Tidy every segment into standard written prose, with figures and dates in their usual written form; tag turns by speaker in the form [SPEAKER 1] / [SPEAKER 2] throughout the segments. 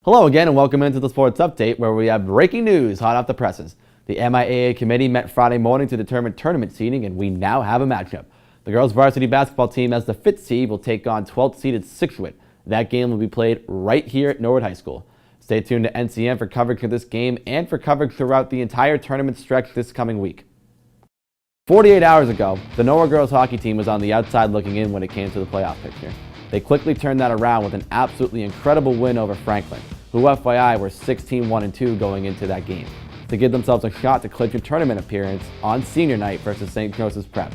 [SPEAKER 1] Hello again and welcome into the Sports Update, where we have breaking news hot off the presses. The MIAA committee met Friday morning to determine tournament seeding, and we now have a matchup. The girls varsity basketball team, as the 5th seed, will take on 12th seeded Scituate. That game will be played right here at Norwood High School. Stay tuned to NCN for coverage of this game and for coverage throughout the entire tournament stretch this coming week. 48 hours ago, the Norwood girls hockey team was on the outside looking in when it came to the playoff picture. They quickly turned that around with an absolutely incredible win over Franklin, who FYI were 16-1-2 going into that game, to give themselves a shot to clinch a tournament appearance on senior night versus St. Joseph's Prep.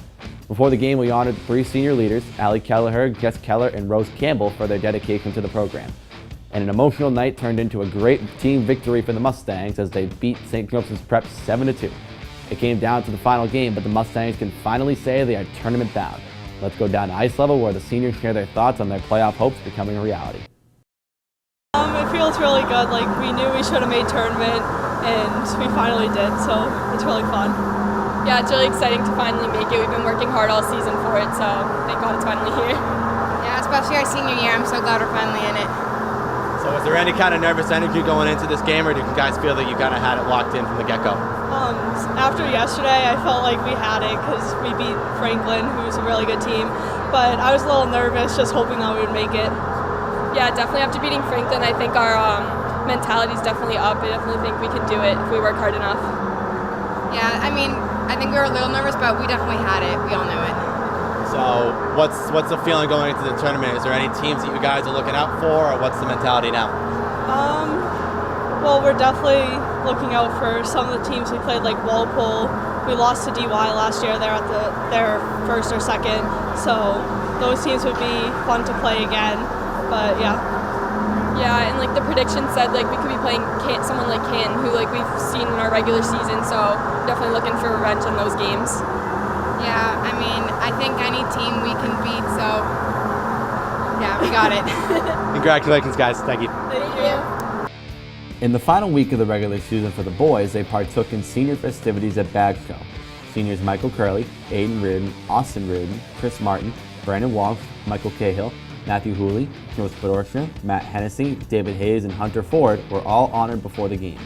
[SPEAKER 1] Before the game, we honored the 3 senior leaders, Allie Kelleher, Jess Keller, and Rose Campbell, for their dedication to the program. And an emotional night turned into a great team victory for the Mustangs as they beat St. Joseph's Prep 7-2. It came down to the final game, but the Mustangs can finally say they are tournament bound. Let's go down to ice level, where the seniors share their thoughts on their playoff hopes becoming a reality.
[SPEAKER 2] It feels really good. Like, we knew we should have made tournament, and we finally did, so it's really fun.
[SPEAKER 3] Yeah, it's really exciting to finally make it. We've been working hard all season for it, so thank God it's finally here.
[SPEAKER 4] Yeah, especially our senior year. I'm so glad we're finally in it.
[SPEAKER 5] So was there any kind of nervous energy going into this game, or did you guys feel that you kind of had it locked in from the get-go?
[SPEAKER 2] After yesterday, I felt like we had it because we beat Franklin, who's a really good team, but I was a little nervous, just hoping that we would make it.
[SPEAKER 3] Yeah, definitely after beating Franklin, I think our mentality is definitely up. I definitely think we can do it if we work hard enough.
[SPEAKER 4] Yeah, I mean, I think we were a little nervous, but we definitely had it. We all knew it.
[SPEAKER 5] So what's the feeling going into the tournament? Is there any teams that you guys are looking out for, or what's the mentality now?
[SPEAKER 2] Well, we're definitely looking out for some of the teams we played, like Walpole. We lost to DY last year. They're at their first or second, so those teams would be fun to play again. But yeah.
[SPEAKER 3] Yeah, and like the prediction said, like we could be playing someone like Canton, who like we've seen in our regular season. So definitely looking for revenge in those games.
[SPEAKER 4] Yeah, I mean, I think any team we can beat. So yeah, we got it.
[SPEAKER 5] Congratulations, guys. Thank you.
[SPEAKER 3] Thank you.
[SPEAKER 1] In the final week of the regular season for the boys, they partook in senior festivities at Bagco. Seniors Michael Curley, Aiden Reardon, Austin Reardon, Chris Martin, Brandon Walsh, Michael Cahill, Matthew Hooley, North Pedorcia, Matt Hennessy, David Hayes, and Hunter Ford were all honored before the game.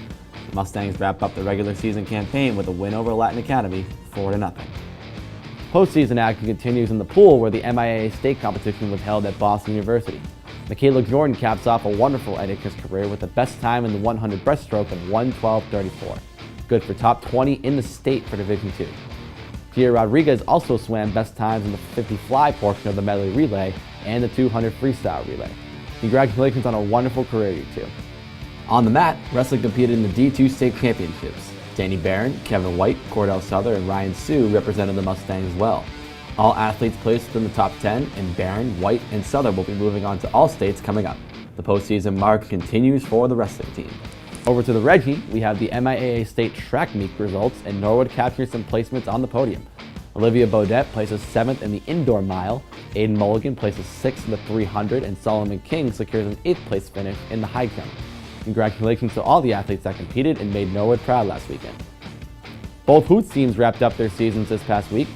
[SPEAKER 1] The Mustangs wrap up the regular season campaign with a win over Latin Academy, 4-0. Postseason action continues in the pool, where the MIAA state competition was held at Boston University. Michaela Jordan caps off a wonderful Edicus career with the best time in the 100 breaststroke of 1:12.34. Good for top 20 in the state for Division II. Gia Rodriguez also swam best times in the 50 fly portion of the medley relay and the 200 freestyle relay. Congratulations on a wonderful career, you two. On the mat, wrestling competed in the D2 state championships. Danny Barron, Kevin White, Cordell Souther, and Ryan Sue represented the Mustangs well. All athletes placed within the top 10, and Barron, White, and Souther will be moving on to all states coming up. The postseason march continues for the wrestling team. Over to the Reggie, we have the MIAA state track meet results, and Norwood captures some placements on the podium. Olivia Bodette places 7th in the indoor mile, Aiden Mulligan places 6th in the 300, and Solomon King secures an 8th place finish in the high jump. Congratulations to all the athletes that competed and made Norwood proud last weekend. Both Hoots teams wrapped up their seasons this past week.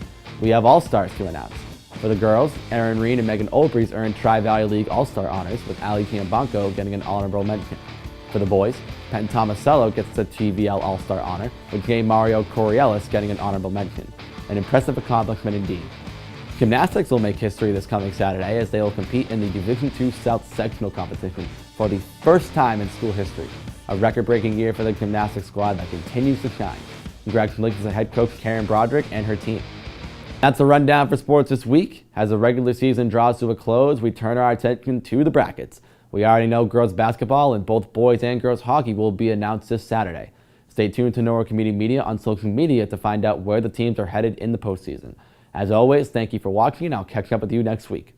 [SPEAKER 1] We have All-Stars to announce. For the girls, Erin Reen and Megan Olbreeze earned Tri-Valley League All-Star honors, with Ali Chiambanco getting an honorable mention. For the boys, Penn Tomasello gets the TVL All-Star honor, with J. Mario Coriolis getting an honorable mention. An impressive accomplishment indeed. Gymnastics will make history this coming Saturday, as they will compete in the Division II South Sectional competition for the first time in school history. A record-breaking year for the gymnastics squad that continues to shine. Congratulations to head coach Karen Broderick and her team. That's a rundown for sports this week. As the regular season draws to a close, we turn our attention to the brackets. We already know girls basketball and both boys and girls hockey will be announced this Saturday. Stay tuned to Norwood Community Media on social media to find out where the teams are headed in the postseason. As always, thank you for watching, and I'll catch up with you next week.